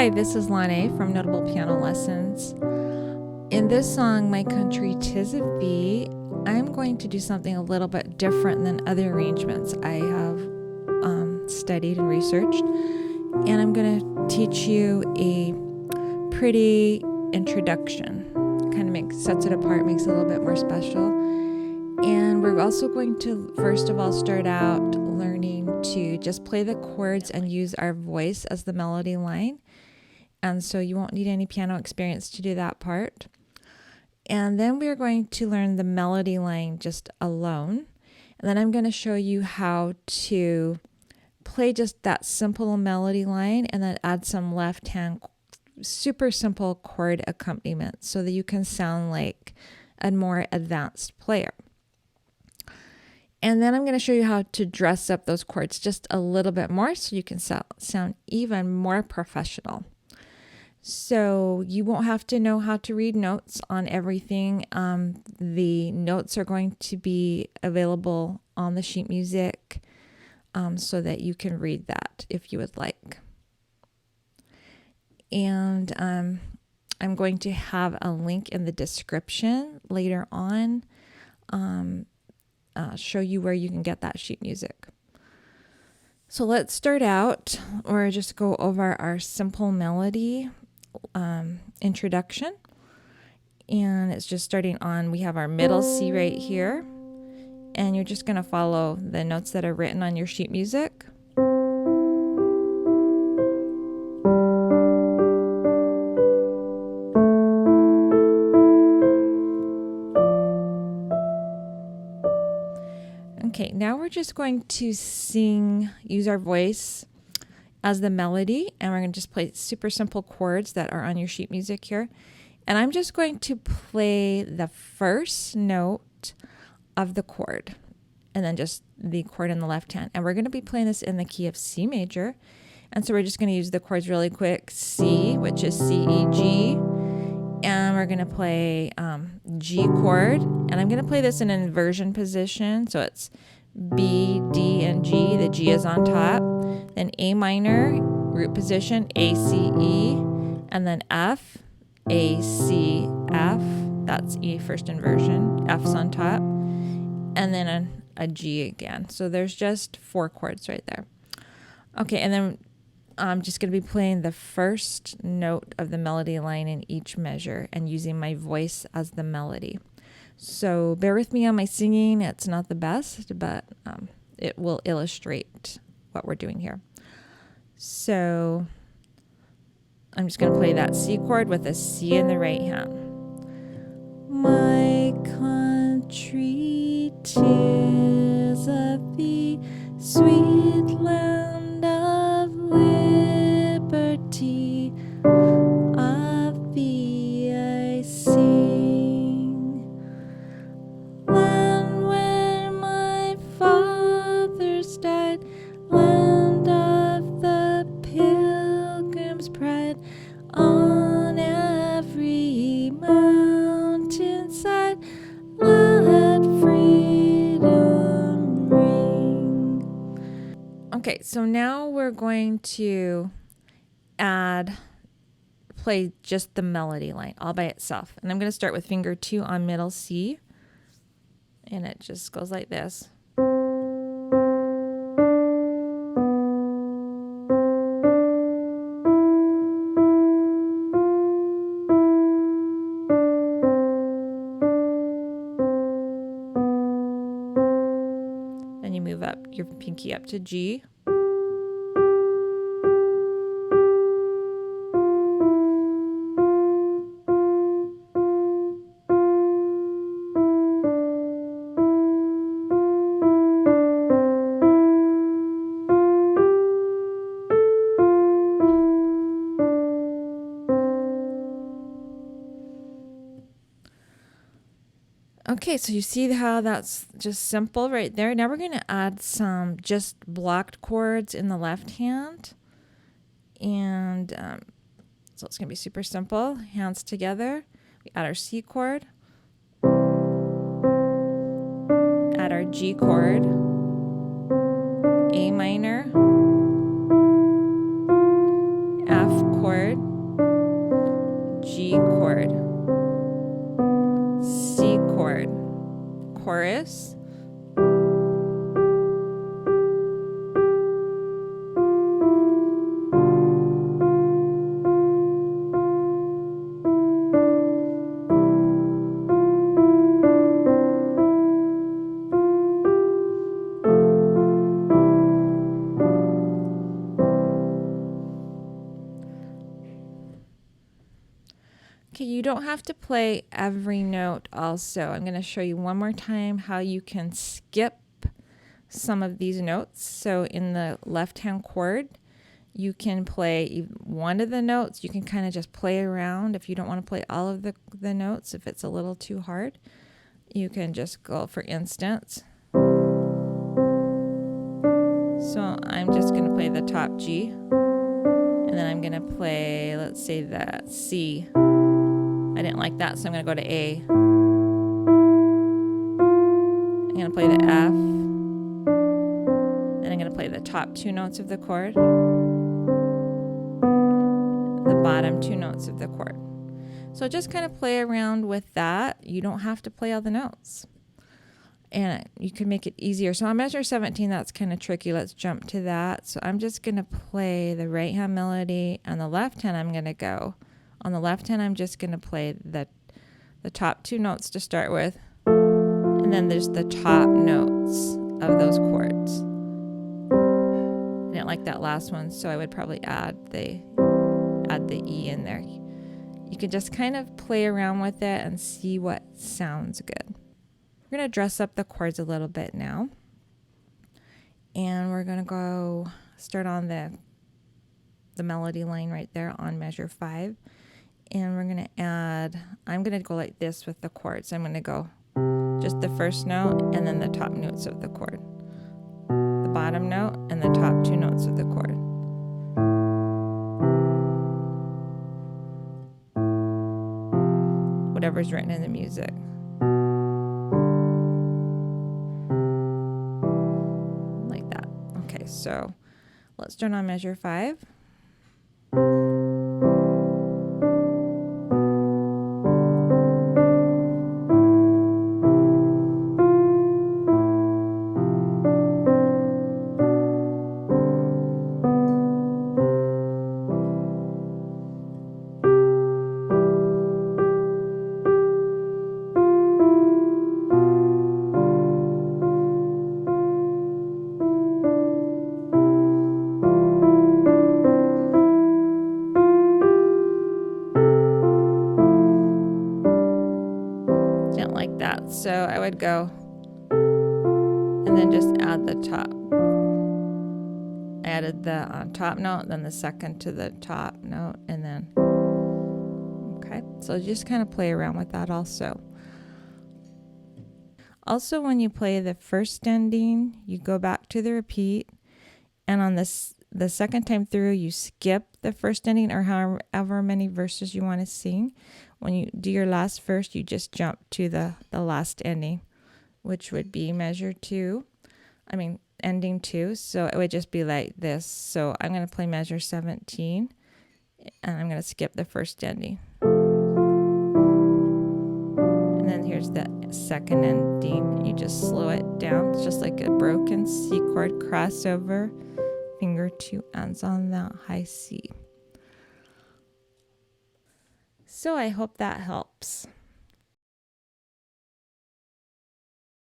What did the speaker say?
Hi, this is Lane from Notable Piano Lessons. In this song, My Country 'Tis of Thee, I'm going to do something a little bit different than other arrangements I have studied and researched. And I'm going to teach you a pretty introduction. Kind of sets it apart, makes it a little bit more special. And we're also going to, first of all, start out learning to just play the chords and use our voice as the melody line. And so you won't need any piano experience to do that part. And then we're going to learn the melody line just alone. And then I'm going to show you how to play just that simple melody line and then add some left hand super simple chord accompaniment so that you can sound like a more advanced player. And then I'm going to show you how to dress up those chords just a little bit more so you can sound even more professional. So you won't have to know how to read notes on everything. The notes are going to be available on the sheet music so that you can read that if you would like. And I'm going to have a link in the description later on, show you where you can get that sheet music. So let's start out, or just go over our simple melody introduction. And it's just starting on, we have our middle C right here. And you're just going to follow the notes that are written on your sheet music. Okay, now we're just going to use our voice as the melody, and we're going to just play super simple chords that are on your sheet music here. And I'm just going to play the first note of the chord, and then just the chord in the left hand. And we're going to be playing this in the key of C major. And so we're just going to use the chords really quick. C, which is C, E, G. And we're going to play G chord. And I'm going to play this in an inversion position. So it's B, D, and G. The G is on top. Then A minor, root position, A, C, E. And then F, A, C, F. That's E first inversion. F's on top. And then a G again. So there's just 4 chords right there. Okay, and then I'm just going to be playing the first note of the melody line in each measure and using my voice as the melody. So bear with me on my singing. It's not the best, but it will illustrate what we're doing here. So I'm just going to play that C chord with a C in the right hand. My country 'tis of thee, sweet land of liberty, of thee I sing. Land where my fathers died, land of the pilgrim's pride, on every mountainside let freedom ring. Okay, so now we're going to play just the melody line all by itself. And I'm going to start with finger 2 on middle C. And it just goes like this. Then you move up your pinky up to G. Okay, so you see how that's just simple right there. Now we're going to add some just blocked chords in the left hand. And so it's going to be super simple. Hands together. We add our C chord. Add our G chord. A minor. F chord. chorus. Okay, you don't have to play every note also. I'm going to show you one more time how you can skip some of these notes. So in the left-hand chord, you can play one of the notes. You can kind of just play around. If you don't want to play all of the notes, if it's a little too hard, you can just go, for instance. So I'm just going to play the top G, and then I'm going to play, let's say, the C. I didn't like that, so I'm going to go to A. I'm going to play the F. Then I'm going to play the top two notes of the chord, the bottom two notes of the chord. So just kind of play around with that. You don't have to play all the notes. And you can make it easier. So on measure 17, that's kind of tricky. Let's jump to that. So I'm just going to play the right hand melody. On the left hand, I'm going to go. On the left hand, I'm just going to play the top two notes to start with. And then there's the top notes of those chords. I didn't like that last one, so I would probably add the E in there. You can just kind of play around with it and see what sounds good. We're going to dress up the chords a little bit now. And we're going to go start on the melody line right there on measure 5. And we're going to add, I'm going to go like this with the chords. I'm going to go just the first note and then the top notes of the chord. The bottom note and the top two notes of the chord. Whatever's written in the music. Like that. Okay, so let's turn on measure 5. Like that. So I would go and then just add the top. I added the top note, then the second to the top note, and then okay. So just kind of play around with that also. Also, when you play the first ending, you go back to the repeat, and on this the second time through, you skip the first ending or however many verses you want to sing. When you do your last verse, you just jump to the last ending, which would be measure 2. Ending 2. So it would just be like this. So I'm going to play measure 17, and I'm going to skip the first ending. And then here's the second ending. You just slow it down. It's just like a broken C chord crossover. Finger 2 ends on that high C. So I hope that helps.